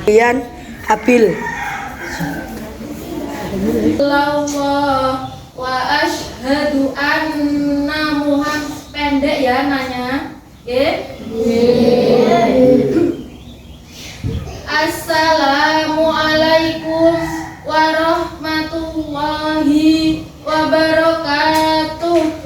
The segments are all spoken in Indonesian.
Kemudian Habil. Allah wa asyhadu anna Muhammad, pendek ya nanya. Assalamualaikum warahmatullahi wabarakatuh.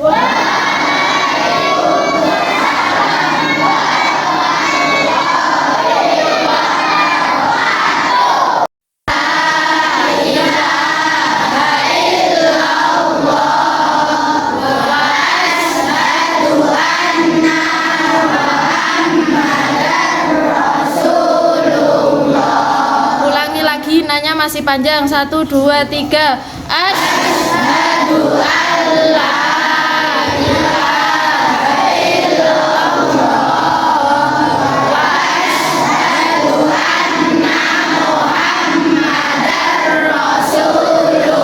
Nanya masih panjang. 1, 2, 3. Asyhadu alla ilaha illallah wa asyhadu anna Muhammadar Rasulullah.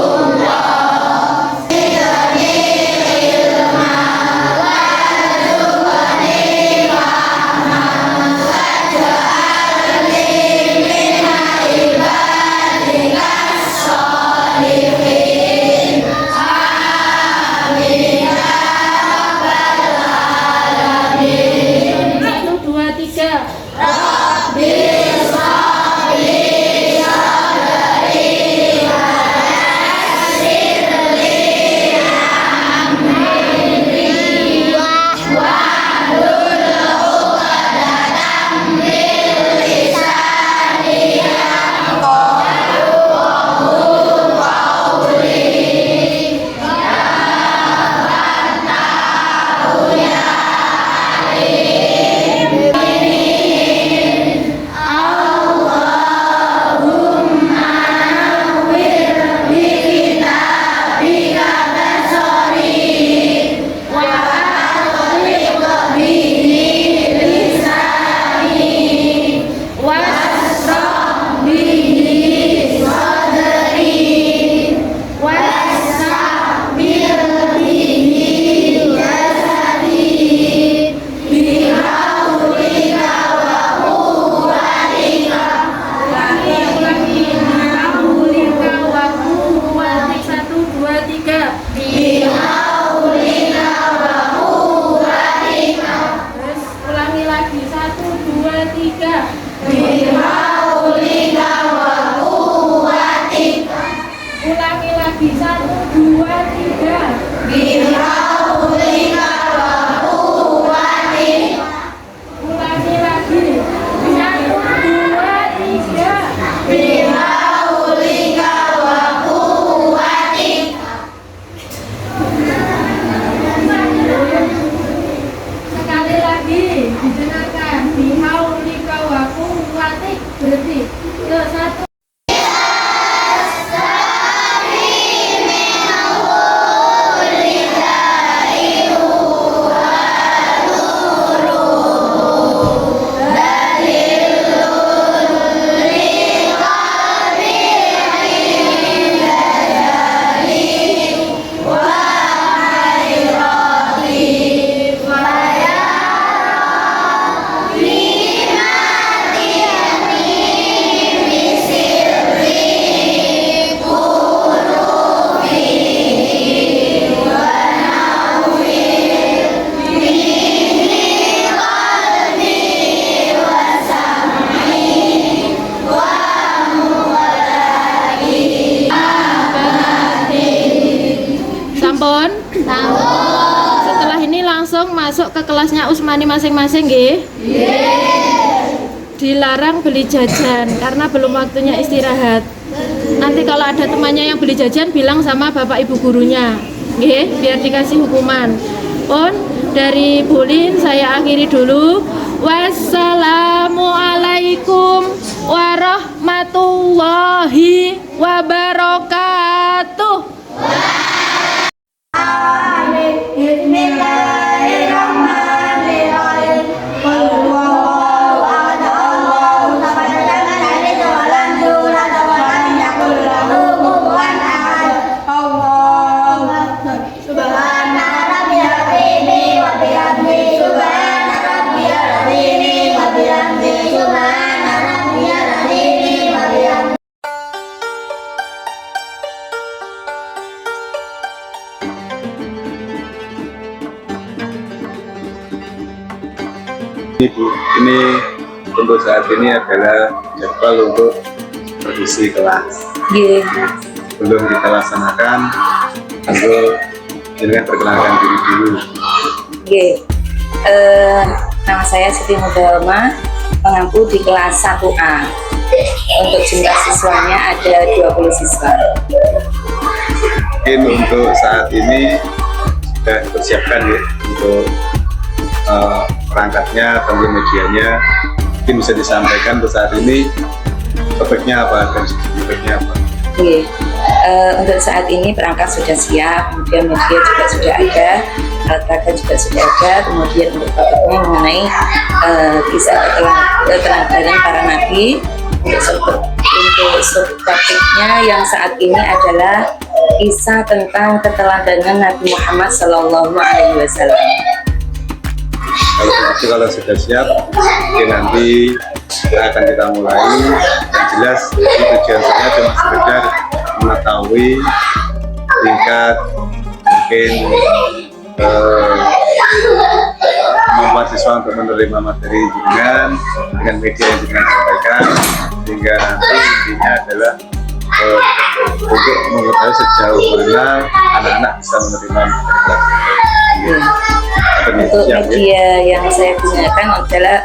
Setelah ini langsung masuk ke kelasnya Usmani masing-masing, nggih? Dilarang beli jajan karena belum waktunya istirahat. Nanti kalau ada temannya yang beli jajan, bilang sama bapak ibu gurunya, nggih, biar dikasih hukuman. Pun dari Bulin saya akhiri dulu. Wassalamualaikum warahmatullahi wabarakatuh. Bismillahirrahmanirrahim. Qul huwallahu ahad, Allahu samad, lam yalid wa lam yulad wa lam yakul lahu kufuwan ahad. Allahu akbar. Subhana rabbiyal azimi wa bihamdihi. Subhana rabbiyal azimi wa bihamdihi. Subhana Ini Bu, ini untuk saat ini adalah jadwal untuk produksi kelas. Belum kita laksanakan, tentu dengan perkenalkan diri dulu. Nama saya Siti Mudalma, mengaku di kelas 1A. Untuk jumlah siswanya ada 20 siswa. Mungkin untuk saat ini sudah dipersiapkan ya untuk perangkatnya, tentu medianya. Mungkin bisa disampaikan untuk saat ini topiknya apa dan topiknya apa? Untuk saat ini perangkat sudah siap, kemudian media juga sudah ada, alat peraga juga sudah ada, kemudian untuk topiknya mengenai kisah keteladanan para nabi. Untuk subtopiknya yang saat ini adalah kisah tentang keteladanan Nabi Muhammad Sallallahu Alaihi Wasallam. Kalau sudah siap, mungkin nanti akan kita mulai. Yang jelas ini tujuan saya cuma sekedar mengetahui tingkat mungkin kemampuan siswa untuk menerima materi dengan media yang dengan sampaikan, sehingga nanti intinya adalah untuk mengetahui sejauh mana anak-anak bisa menerima materi. Untuk media yang saya gunakan adalah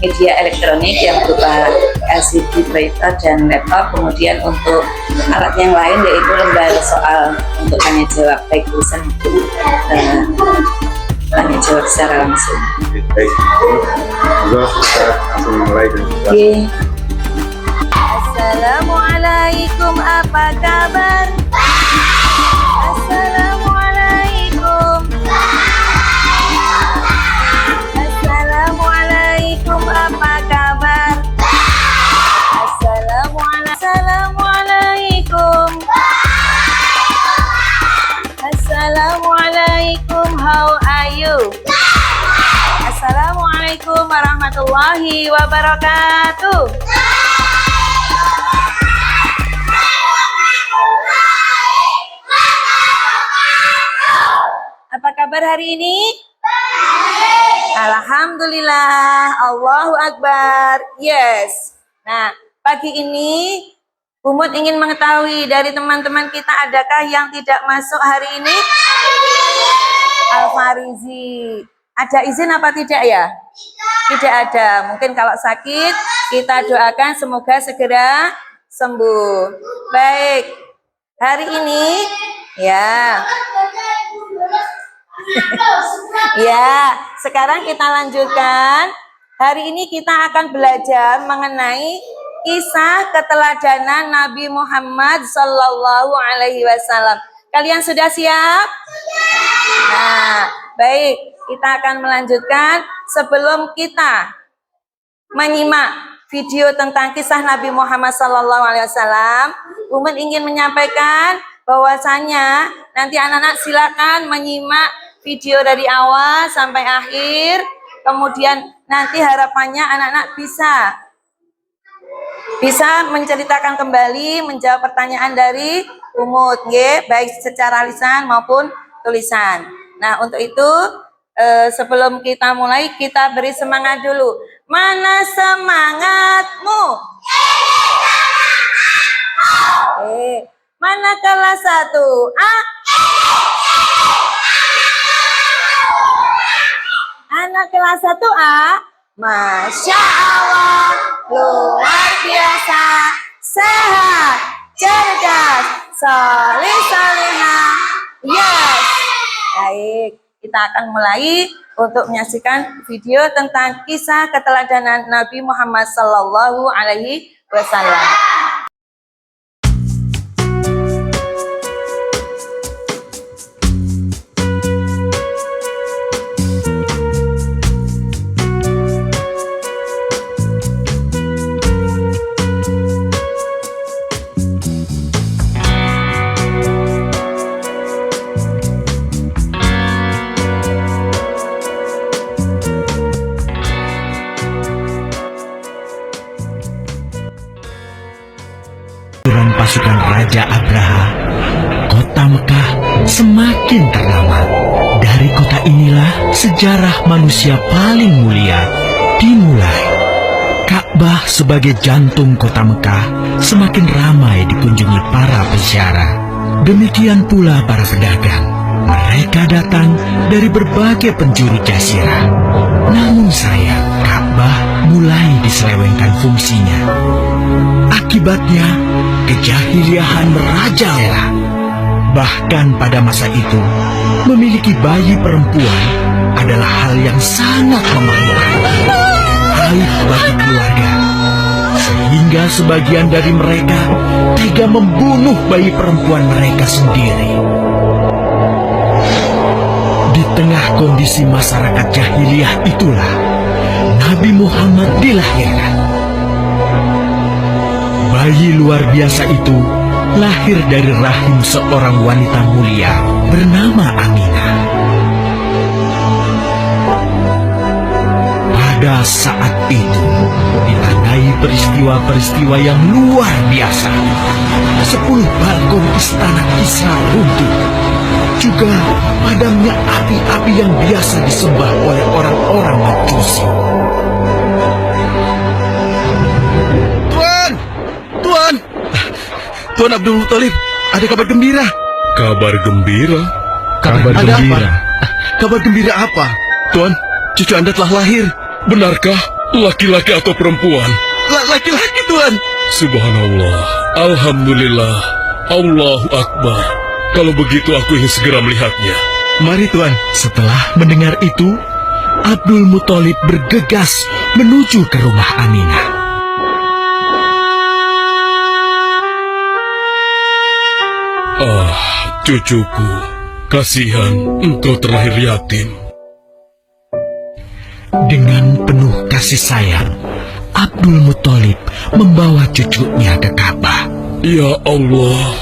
media elektronik yang berupa LCD proyektor dan laptop. Kemudian untuk alat yang lain yaitu lembar soal untuk tanya jawab baik tulisan maupun tanya jawab secara langsung. Baik, kita langsung mulai. Assalamualaikum, apa kabar? Assalamualaikum. Assalamualaikum, apa kabar? Assalamualaikum. Assalamualaikum, how are you? Assalamualaikum warahmatullahi wabarakatuh. Apa kabar hari ini? Alhamdulillah, Allahu Akbar. Yes. Nah, pagi ini Bumut ingin mengetahui dari teman-teman kita, adakah yang tidak masuk hari ini? Al-Farizi. Ada izin apa tidak ya? Tidak ada. Mungkin kalau sakit, kita doakan semoga segera sembuh. Baik. Hari ini, ya. Ya, sekarang kita lanjutkan. Hari ini kita akan belajar mengenai kisah keteladanan Nabi Muhammad Sallallahu Alaihi Wasallam. Kalian sudah siap? Nah, baik. Kita akan melanjutkan. Sebelum kita menyimak video tentang kisah Nabi Muhammad Sallallahu Alaihi Wasallam, Umen ingin menyampaikan bahwasanya nanti anak-anak silakan menyimak video dari awal sampai akhir. Kemudian nanti harapannya anak-anak bisa menceritakan kembali, menjawab pertanyaan dari Umut, baik secara lisan maupun tulisan. Nah, untuk itu sebelum kita mulai, kita beri semangat dulu. Mana semangatmu? Mana kelas 1A? Anak kelas 1A, Masya Allah, luar biasa, sehat, cerdas, saleh-salehah. Yes. Baik, kita akan mulai untuk menyaksikan video tentang kisah keteladanan Nabi Muhammad Sallallahu Alaihi Wasallam. Pasukan Raja Abraha, kota Mekah semakin ternama. Dari kota inilah sejarah manusia paling mulia dimulai. Ka'bah sebagai jantung kota Mekah semakin ramai dikunjungi para peziarah. Demikian pula para pedagang. Mereka datang dari berbagai penjuru jazirah. Namun sayang, Ka'bah mulai diselewengkan fungsinya. Akibatnya, kejahiliahan merajalela. Bahkan pada masa itu, memiliki bayi perempuan adalah hal yang sangat memalukan. Aib bagi keluarga. Sehingga sebagian dari mereka tega membunuh bayi perempuan mereka sendiri. Di tengah kondisi masyarakat jahiliyah itulah Nabi Muhammad dilahirkan. Bayi luar biasa itu lahir dari rahim seorang wanita mulia bernama Aminah. Pada saat itu ditandai peristiwa-peristiwa yang luar biasa. 10 balkon istana Kisra runtuh. Juga padamnya api-api yang biasa disembah oleh orang-orang Majusi. Tuan Abdul Muthalib, ada kabar gembira. Kabar gembira? Kabar gembira. Kabar gembira apa? Tuan, cucu Anda telah lahir. Benarkah? Laki-laki atau perempuan? Laki-laki, Tuan. Subhanallah, Alhamdulillah, Allahu Akbar. Kalau begitu aku ingin segera melihatnya. Mari, Tuan. Setelah mendengar itu, Abdul Muthalib bergegas menuju ke rumah Aminah. Ah, cucuku, kasihan engkau terlahir yatim. Dengan penuh kasih sayang, Abdul Muthalib membawa cucunya ke Ka'bah. Ya Allah,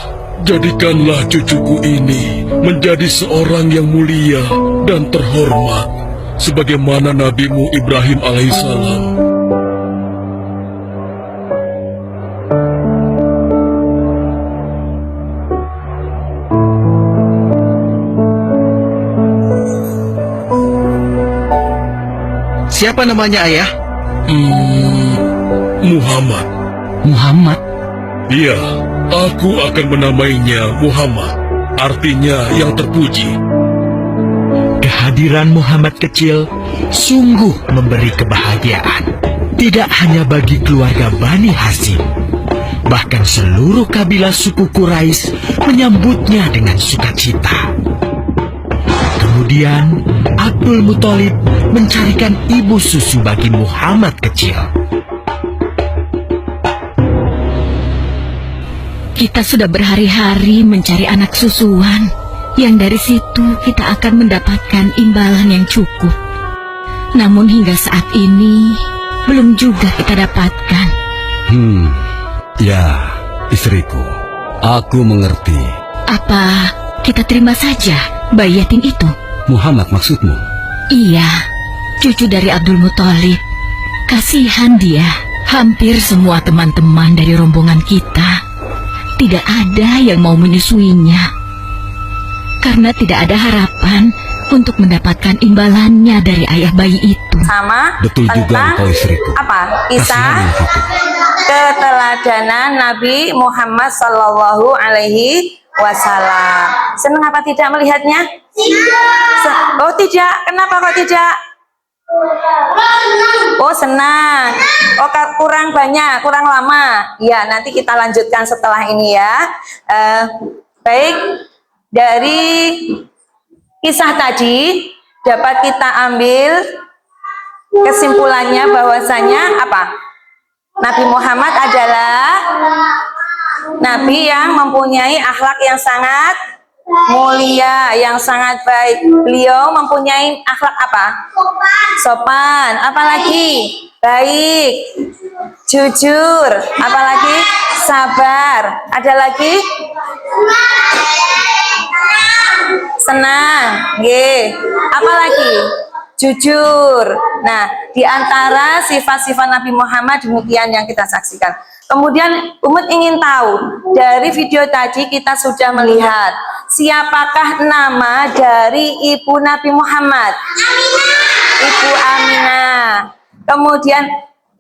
jadikanlah cucuku ini menjadi seorang yang mulia dan terhormat, sebagaimana Nabimu Ibrahim alaihissalam. Siapa namanya, Ayah? Muhammad. Muhammad. Iya, aku akan menamainya Muhammad. Artinya yang terpuji. Kehadiran Muhammad kecil sungguh memberi kebahagiaan. Tidak hanya bagi keluarga Bani Hashim, bahkan seluruh kabilah suku Quraisy menyambutnya dengan sukacita. Kemudian Abdul Muthalib mencarikan ibu susu bagi Muhammad kecil. Kita sudah berhari-hari mencari anak susuan, yang dari situ kita akan mendapatkan imbalan yang cukup. Namun hingga saat ini belum juga kita dapatkan. Ya, istriku, aku mengerti. Apa kita terima saja bayi yatim itu? Muhammad maksudmu? Iya, cucu dari Abdul Muthalib. Kasihan dia. Hampir semua teman-teman dari rombongan kita tidak ada yang mau menyusuinya, karena tidak ada harapan untuk mendapatkan imbalannya dari ayah bayi itu. Sama Betul juga tentang engkau, istriku. apa? Kasihan Kisah anak itu. keteladanan Nabi Muhammad Sallallahu Alaihi Wasallam. Senang apa tidak melihatnya? Oh tidak, kenapa kok tidak? Oh senang. Oh kurang banyak, kurang lama. Ya nanti kita lanjutkan setelah ini ya. Baik, dari kisah tadi dapat kita ambil kesimpulannya bahwasanya apa? Nabi Muhammad adalah Nabi yang mempunyai akhlak yang sangat mulia, yang sangat baik. Beliau mempunyai akhlak apa? Sopan. Apalagi? Baik. Jujur. Apalagi? Sabar. Ada lagi? Senang. Apalagi? Jujur. Nah, di antara sifat-sifat Nabi Muhammad demikian yang kita saksikan. Kemudian Umut ingin tahu, dari video tadi kita sudah melihat siapakah nama dari ibu Nabi Muhammad? Ibu Aminah. Kemudian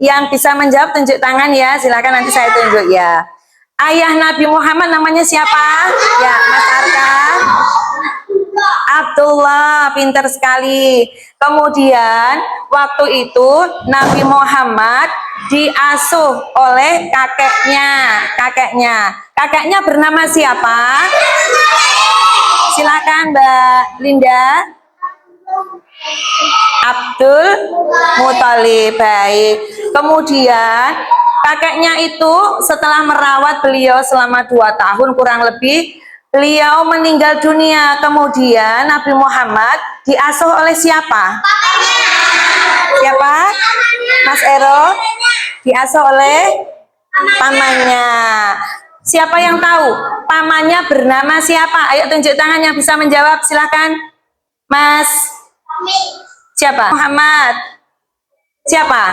yang bisa menjawab tunjuk tangan ya, silakan nanti saya tunjuk ya. Ayah Nabi Muhammad namanya siapa? Ya, Mas Arka. Abdullah, pintar sekali. Kemudian waktu itu Nabi Muhammad diasuh oleh kakeknya bernama siapa? Silakan Mbak Linda. Abdul Muthalib. Baik. Kemudian kakeknya itu setelah merawat beliau selama 2 tahun kurang lebih, beliau meninggal dunia. Kemudian Nabi Muhammad diasuh oleh siapa? Siapa? Mas Ero? Diasuh oleh pamannya. Siapa yang tahu? Pamannya bernama siapa? Ayo tunjuk tangan yang bisa menjawab, silakan. Mas. Siapa? Muhammad. Siapa?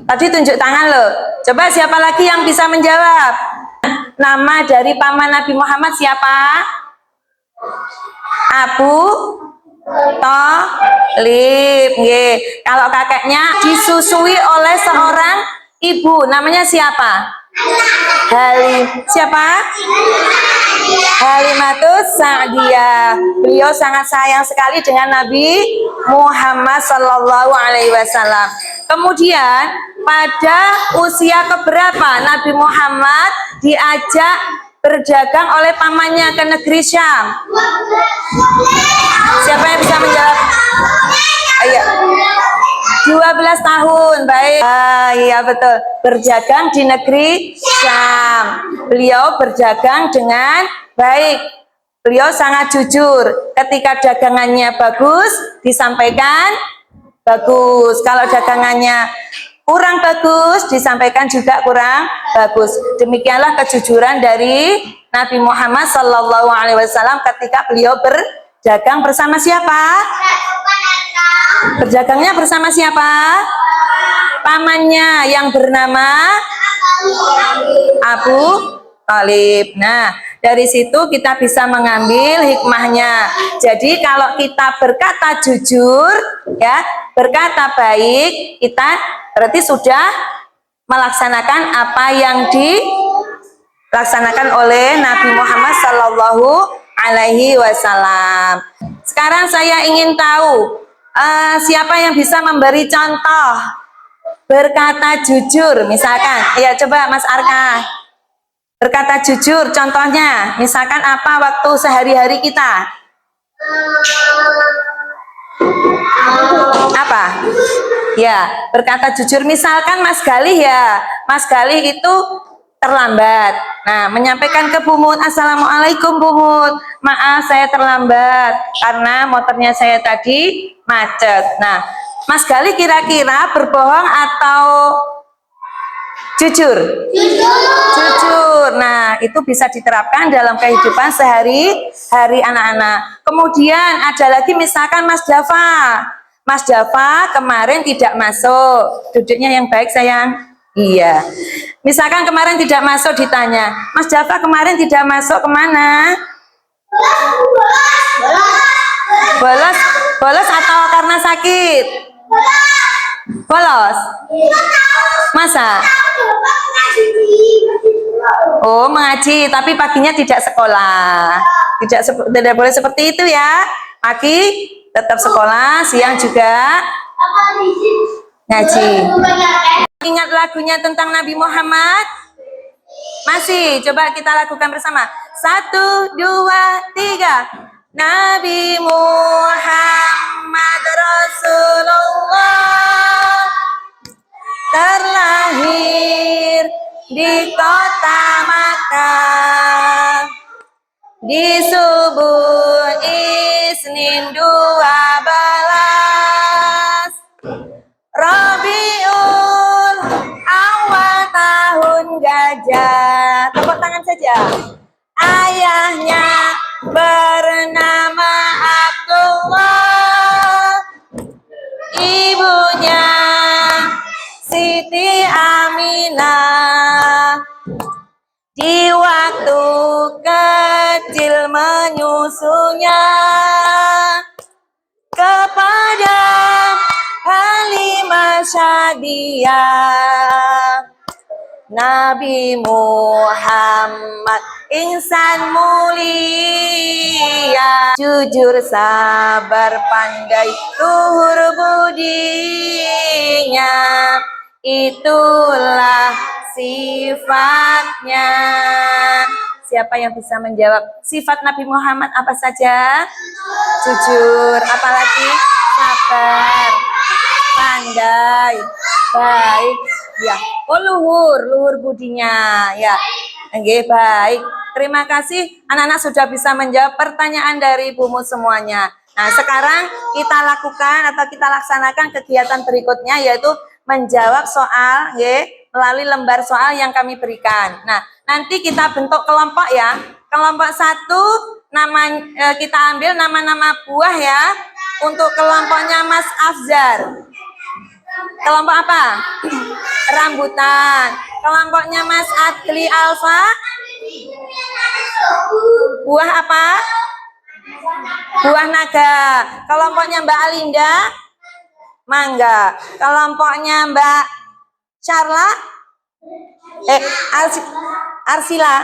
Tadi tunjuk tangan loh. Coba siapa lagi yang bisa menjawab? Nama dari paman Nabi Muhammad siapa? Abu Thalib. Kalau kakeknya disusui oleh seorang ibu, namanya siapa? Siapa? Halimatus Sa'diyah. Beliau sangat sayang sekali dengan Nabi Muhammad Sallallahu Alaihi Wasallam. Kemudian pada usia keberapa Nabi Muhammad diajak berdagang oleh pamannya ke negeri Syam? Siapa yang bisa menjawab? Ayo. 12 tahun, baik. Iya betul. Berdagang di negeri Syam. Beliau berdagang dengan baik. Beliau sangat jujur. Ketika dagangannya bagus, disampaikan bagus. Kalau dagangannya kurang bagus, disampaikan juga kurang bagus. Demikianlah kejujuran dari Nabi Muhammad Sallallahu Alaihi Wasallam ketika beliau berdagang bersama siapa? Berdagangnya bersama siapa? Pamannya yang bernama Abu Thalib. Nah, dari situ kita bisa mengambil hikmahnya. Jadi kalau kita berkata jujur, ya, berkata baik, kita berarti sudah melaksanakan apa yang dilaksanakan oleh Nabi Muhammad Sallallahu Alaihi Wasallam. Sekarang saya ingin tahu siapa yang bisa memberi contoh berkata jujur, misalkan. Ya, coba Mas Arka. Berkata jujur, contohnya, misalkan apa waktu sehari-hari kita? Apa? Ya, berkata jujur. Misalkan Mas Galih ya, Mas Galih itu terlambat. Nah, menyampaikan ke Bu Mut, Assalamualaikum Bu Mut, maaf saya terlambat karena motornya saya tadi macet. Nah, Mas Galih kira-kira berbohong atau jujur? Jujur. Nah, itu bisa diterapkan dalam kehidupan sehari-hari anak-anak. Kemudian ada lagi misalkan Mas Java. Mas Java kemarin tidak masuk. Duduknya yang baik sayang. Iya. Misalkan kemarin tidak masuk, ditanya, Mas Java kemarin tidak masuk kemana? Bolos atau karena sakit? Bolos? Masa? Oh, mengaji, tapi paginya tidak sekolah. Tidak boleh seperti itu ya. Pagi tetap sekolah, siang juga ngaji. Ingat lagunya tentang Nabi Muhammad? Masih, coba kita lakukan bersama. 1, 2, 3. Nabi Muhammad Rasulullah terlahir di kota Makkah di subuh Isnin 12 Rabiul Awal tahun gajah. Tepuk tangan saja. Ayahnya bernama Abdullah, ibunya Siti Aminah. Di waktu kecil menyusunya kepada Halimah Syadiah. Nabi Muhammad insan mulia, jujur, sabar, pandai, luhur budinya, itulah sifatnya. Siapa yang bisa menjawab sifat Nabi Muhammad apa saja? Jujur, apalagi sabar, pandai, baik, ya. Oh, luhur budinya, ya. Oke, baik. Terima kasih anak-anak sudah bisa menjawab pertanyaan dari Ibumu semuanya. Nah, sekarang kita lakukan atau kita laksanakan kegiatan berikutnya, yaitu menjawab soal, ya, melalui lembar soal yang kami berikan. Nah, nanti kita bentuk kelompok ya. Kelompok 1 kita ambil nama-nama buah ya. Untuk kelompoknya Mas Afzar. Kelompok apa? Rambutan. Kelompoknya Mas Adli Alfa. Buah apa? Buah naga. Kelompoknya Mbak Alinda. Mangga. Kelompoknya Mbak Charla. Arsila.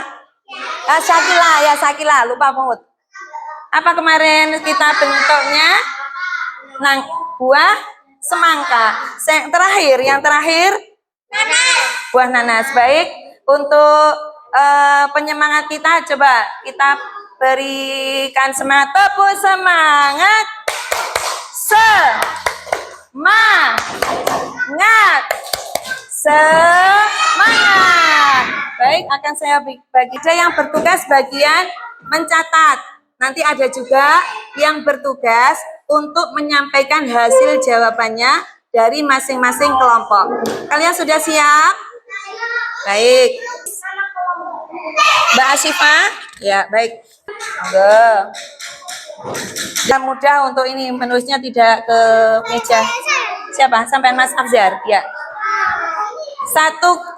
Sakila. Lupa pungut. Apa kemarin kita bentuknya? Buah semangka. Yang terakhir buah nanas. Baik, untuk penyemangat kita, coba kita berikan semangat. Tepuk semangat. Semangat. Baik, akan saya bagi. Ada yang bertugas bagian mencatat. Nanti ada juga yang bertugas untuk menyampaikan hasil jawabannya dari masing-masing kelompok. Kalian sudah siap? Baik. Mbak Asyifa? Ya, baik. Monggo. Yang mudah untuk ini menulisnya tidak ke meja. Siapa? Sampai Mas Afzar. Ya.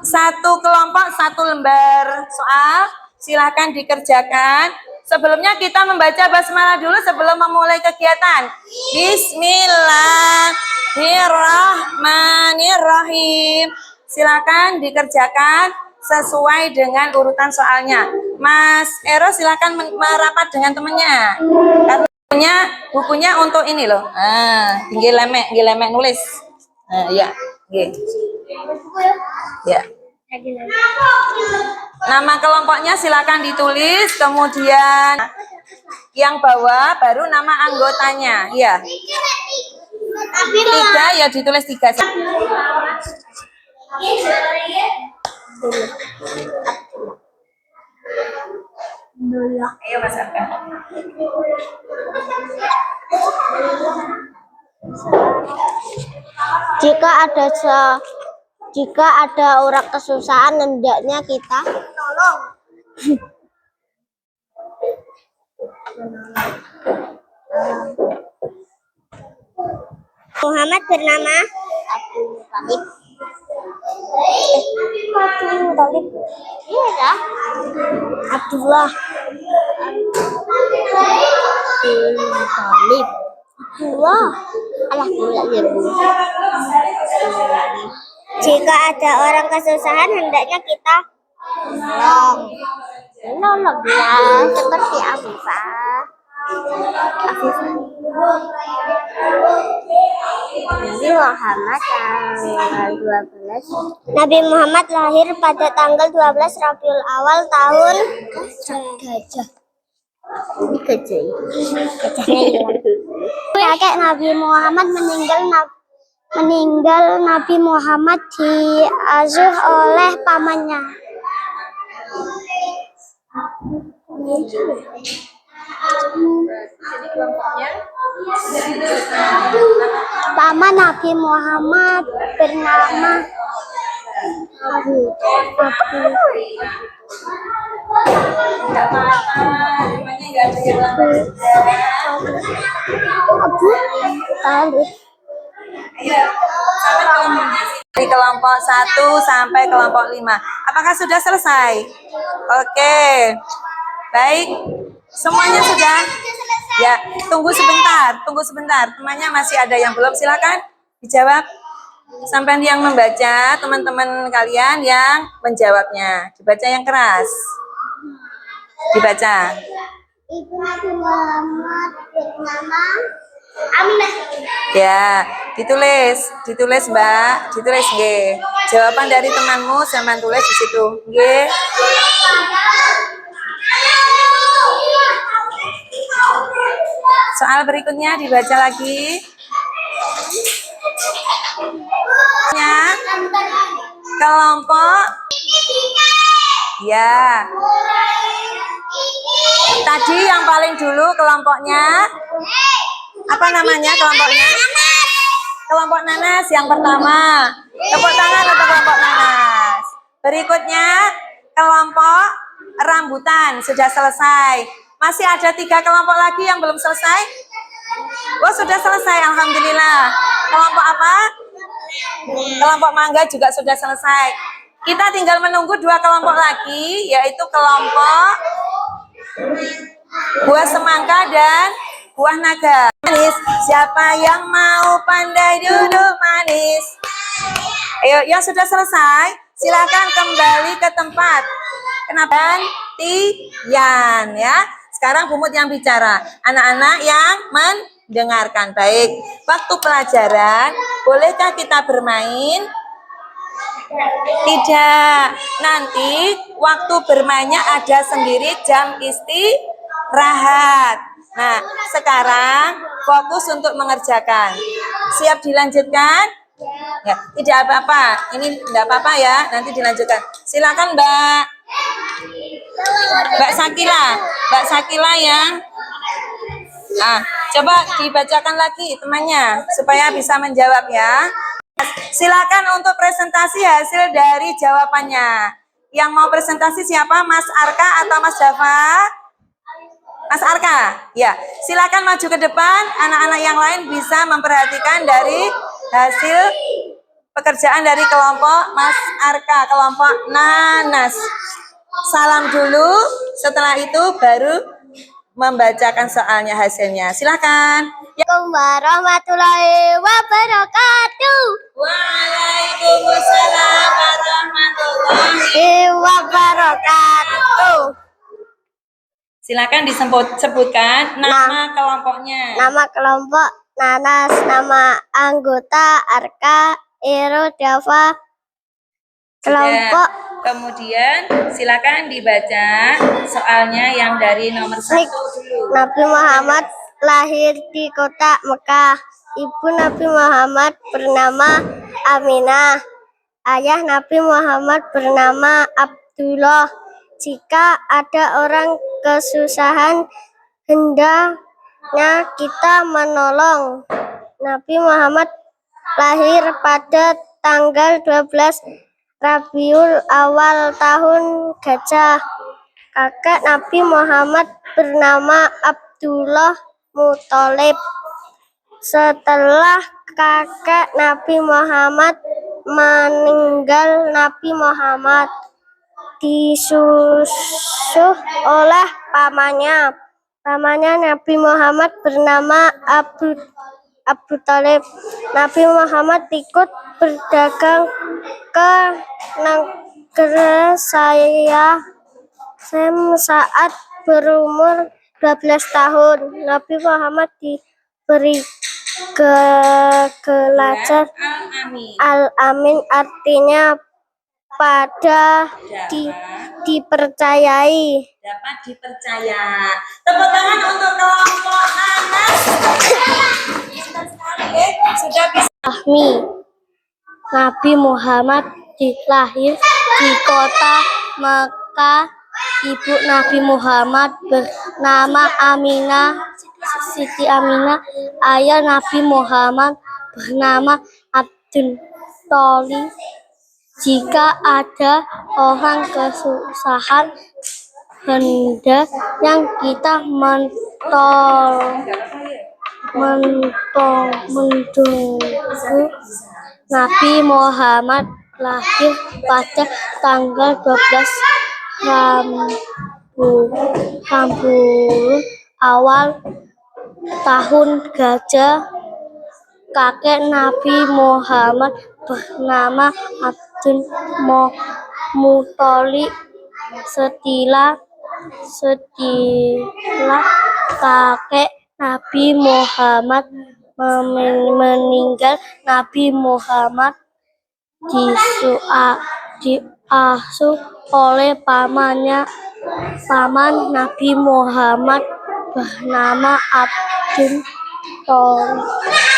Satu kelompok, 1 lembar soal. Silakan dikerjakan. Sebelumnya kita membaca basmalah dulu sebelum memulai kegiatan. Bismillahirrahmanirrahim. Silakan dikerjakan sesuai dengan urutan soalnya. Mas Ero silakan merapat dengan temannya. Karena bukunya untuk ini loh. Tinggi lemek nulis. Ya, ya. Nama kelompoknya silakan ditulis, kemudian yang bawah baru nama anggotanya, ya. 3 ya ditulis 3. Ayo Mas Arka. Jika ada orang kesusahan, hendaknya kita tolong. Muhammad bernama Abdul Talib. Iya ya. Abdullah. Talib. Abdullah. Alhamdulillah ya Bu. Jika ada orang kesusahan, hendaknya kita nolong ya, seperti Afifah. Nabi Muhammad lahir pada tanggal 12 Rabiul Awal tahun gajah. Ini gajah. Kakek Nabi Muhammad meninggal Nabi Muhammad diasuh oleh pamannya. Paman Nabi Muhammad bernama Abu. Talib. Dari kelompok 1 sampai kelompok 5. Apakah sudah selesai? Oke. Baik. Semuanya sudah? Ya, tunggu sebentar. Temannya masih ada yang belum, silakan Dijawab. Sampai yang membaca, teman-teman kalian yang menjawabnya. Dibaca yang keras. Dibaca. Ibu Nabi Muhammad bernama Aminah. Ya, ditulis Mbak, ditulis G. Jawaban dari temanmu sama tulis di situ. G. Soal berikutnya dibaca lagi. Kelompok. Ya. Tadi yang paling dulu kelompoknya apa namanya kelompoknya? Kelompok nanas yang pertama. Tepuk tangan untuk kelompok nanas. Berikutnya kelompok rambutan sudah selesai. Masih ada 3 kelompok lagi yang belum selesai. Oh sudah selesai, alhamdulillah. Kelompok apa? Kelompok mangga juga sudah selesai. Kita tinggal menunggu 2 kelompok lagi, yaitu kelompok buah semangka dan buah naga. Manis, siapa yang mau pandai duduk manis? Ayo, yang sudah selesai, silakan kembali ke tempat. Kenapa? Tian, ya. Sekarang Bumut yang bicara, anak-anak yang mendengarkan. Baik, waktu pelajaran, bolehkah kita bermain? Tidak. Nanti waktu bermainnya ada sendiri jam istirahat. Nah, sekarang fokus untuk mengerjakan. Siap dilanjutkan? Ya, tidak apa-apa. Ini tidak apa-apa ya, nanti dilanjutkan. Silakan Mbak Sakila. Mbak Sakila ya. Nah, coba dibacakan lagi temannya supaya bisa menjawab ya. Silakan untuk presentasi hasil dari jawabannya. Yang mau presentasi siapa? Mas Arka atau Mas Java? Mas Arka, ya. Silakan maju ke depan. Anak-anak yang lain bisa memperhatikan dari hasil pekerjaan dari kelompok Mas Arka, kelompok nanas. Salam dulu. Setelah itu baru membacakan soalnya hasilnya. Silakan. Assalamualaikum warahmatullahi wabarakatuh. Waalaikumsalam warahmatullahi Wabarakatuh. Silakan disebutkan nama kelompoknya. Nama kelompok nanas, nama anggota Arka, Ero, Dava. Kelompok Kemudian silakan dibaca soalnya yang dari nomor 1 dulu. Nabi Muhammad lahir di kota Mekah. Ibu Nabi Muhammad bernama Aminah. Ayah Nabi Muhammad bernama Abdullah. Jika ada orang kesusahan, hendaknya kita menolong. Nabi Muhammad lahir pada tanggal 12 Rabiul Awal tahun Gajah. Kakek Nabi Muhammad bernama Abdullah Muthalib. Setelah kakek Nabi Muhammad meninggal, Nabi Muhammad disusuh oleh pamannya. Pamannya Nabi Muhammad bernama Abu Thalib. Nabi Muhammad ikut berdagang ke negara Syam saat berumur 12 tahun. Nabi Muhammad diberi gelar Al-Amin, artinya dipercayai. Dapat dipercaya. Tepuk tangan untuk kelompok nanas. Sudah bisa. Nabi Muhammad lahir di kota Mekah. Ibu Nabi Muhammad bernama Siti Aminah. Ayah Nabi Muhammad bernama Abdul Thalib. Jika ada orang kesusahan, hendak yang kita mendunggu. Nabi Muhammad lahir pada tanggal 12 Rabiul Awal tahun Gajah. kakek Nabi Muhammad bernama Abdul Muthalib. Setelah kakek Nabi Muhammad meninggal, Nabi Muhammad diasuh oleh paman Nabi Muhammad bernama Abdul Thalib.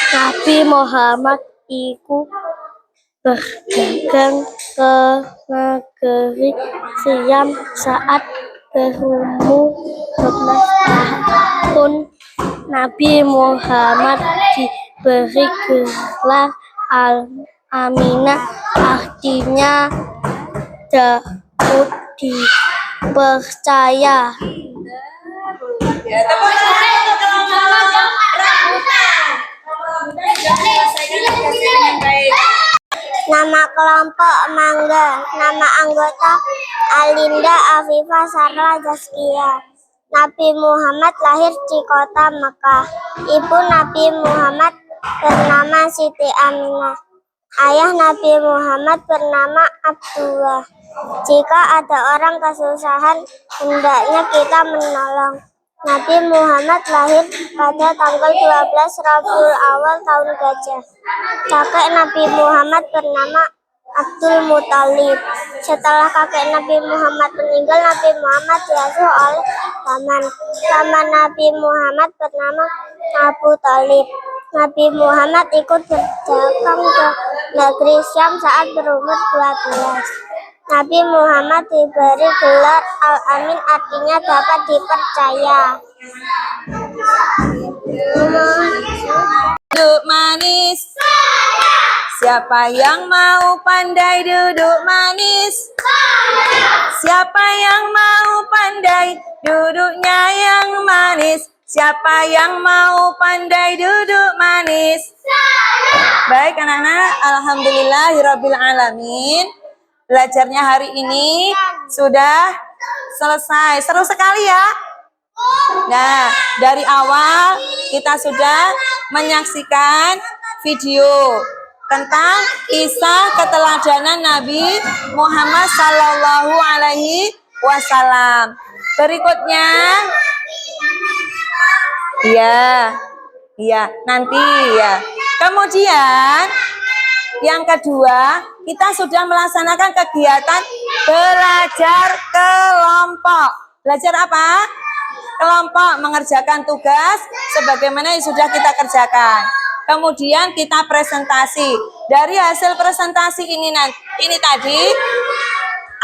Nabi Muhammad ikut berdagang ke negeri Syam saat berumur 11 tahun. Nabi Muhammad diberi gelar Al-Aminah, artinya Daud dipercaya. Nama kelompok Mangga. Nama anggota Alinda Afifah Sarla Zaskia. Nabi Muhammad lahir di kota Mekah. Ibu Nabi Muhammad bernama Siti Aminah. Ayah Nabi Muhammad bernama Abdullah. Jika ada orang kesusahan, hendaknya kita menolong. Nabi Muhammad lahir pada tanggal 12 Rabiul Awal tahun Gajah. Kakek Nabi Muhammad bernama Abdul Muthalib. Setelah kakek Nabi Muhammad meninggal, Nabi Muhammad diasuh oleh paman Nabi Muhammad bernama Abu Thalib. Nabi Muhammad ikut berdagang ke negeri Syam saat berumur 12. Nabi Muhammad diberi gelar Al-Amin, artinya dapat dipercaya. Duduk manis. Siapa yang mau pandai duduk manis? Siapa yang mau pandai duduknya yang manis? Siapa yang mau pandai duduk manis? Baik anak-anak, alhamdulillahirabbil alamin. Belajarnya hari ini sudah selesai. Seru sekali ya. Nah, dari awal kita sudah menyaksikan video tentang kisah keteladanan Nabi Muhammad Sallallahu Alaihi Wasallam. Berikutnya, nanti ya. Kemudian yang kedua, kita sudah melaksanakan kegiatan belajar kelompok. Belajar apa? Kelompok, mengerjakan tugas sebagaimana yang sudah kita kerjakan. Kemudian kita presentasi. Dari hasil presentasi ini tadi,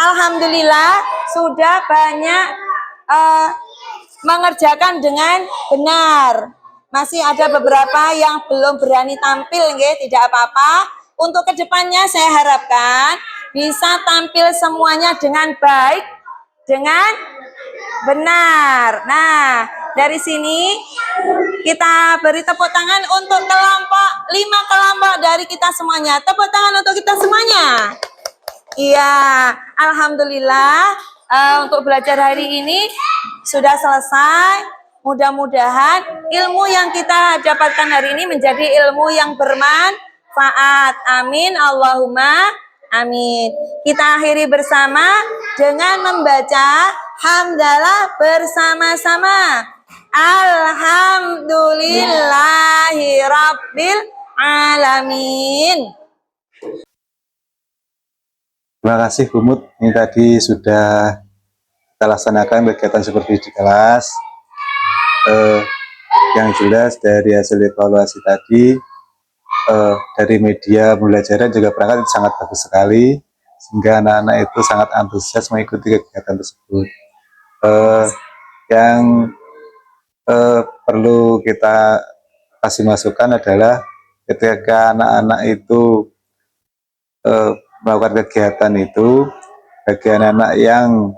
alhamdulillah sudah banyak mengerjakan dengan benar. Masih ada beberapa yang belum berani tampil, nggih, tidak apa-apa. Untuk kedepannya saya harapkan bisa tampil semuanya dengan baik, dengan benar. Nah, dari sini kita beri tepuk tangan untuk kelompok 5 kelompok dari kita semuanya. Tepuk tangan untuk kita semuanya. Iya, alhamdulillah untuk belajar hari ini sudah selesai. Mudah-mudahan ilmu yang kita dapatkan hari ini menjadi ilmu yang bermanfaat. Amin, Allahumma amin. Kita akhiri bersama dengan membaca hamdalah bersama-sama. Alhamdulillahirabbil alamin. Terima kasih Bu Mut, ini tadi sudah kita laksanakan kegiatan seperti di kelas. Yang jelas dari hasil evaluasi tadi, dari media pembelajaran juga perangkat sangat bagus sekali, sehingga anak-anak itu sangat antusias mengikuti kegiatan tersebut. Yang perlu kita kasih masukan adalah ketika anak-anak itu melakukan kegiatan itu, bagi anak-anak yang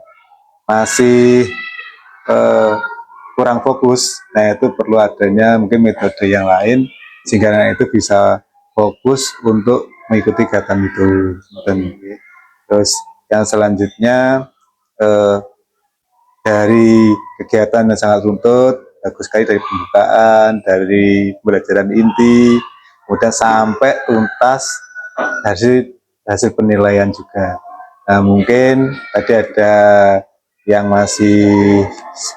masih kurang fokus, nah itu perlu adanya mungkin metode yang lain sehingga anak itu bisa fokus untuk mengikuti kegiatan itu. Terus yang selanjutnya dari kegiatan yang sangat runtut, bagus sekali dari pembukaan, dari pembelajaran inti, kemudian sampai tuntas hasil penilaian juga. Nah, mungkin tadi ada yang masih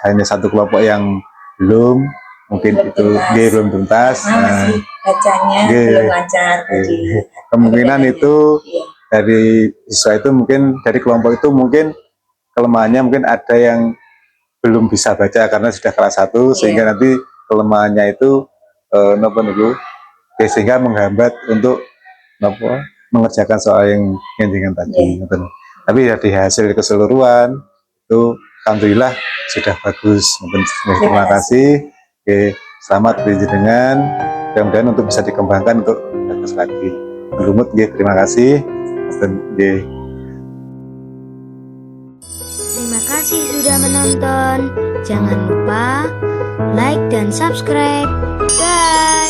hanya satu kelompok yang belum, mungkin itu belum tuntas. Masih bacanya belum lancar tadi. Kemungkinan itu dari siswa itu mungkin dari kelompok itu mungkin kelemahannya mungkin ada yang belum bisa baca karena sudah kelas 1 sehingga nanti kelemahannya itu sehingga menghambat untuk mengerjakan soal yang dengan tadi. Tapi dari hasil keseluruhan itu alhamdulillah sudah bagus. Terima kasih. Oke, selamat dengan mudah-mudahan untuk bisa dikembangkan untuk bagus lagi. Lumut, terima kasih. Terima kasih sudah menonton. Jangan lupa like dan subscribe. Bye.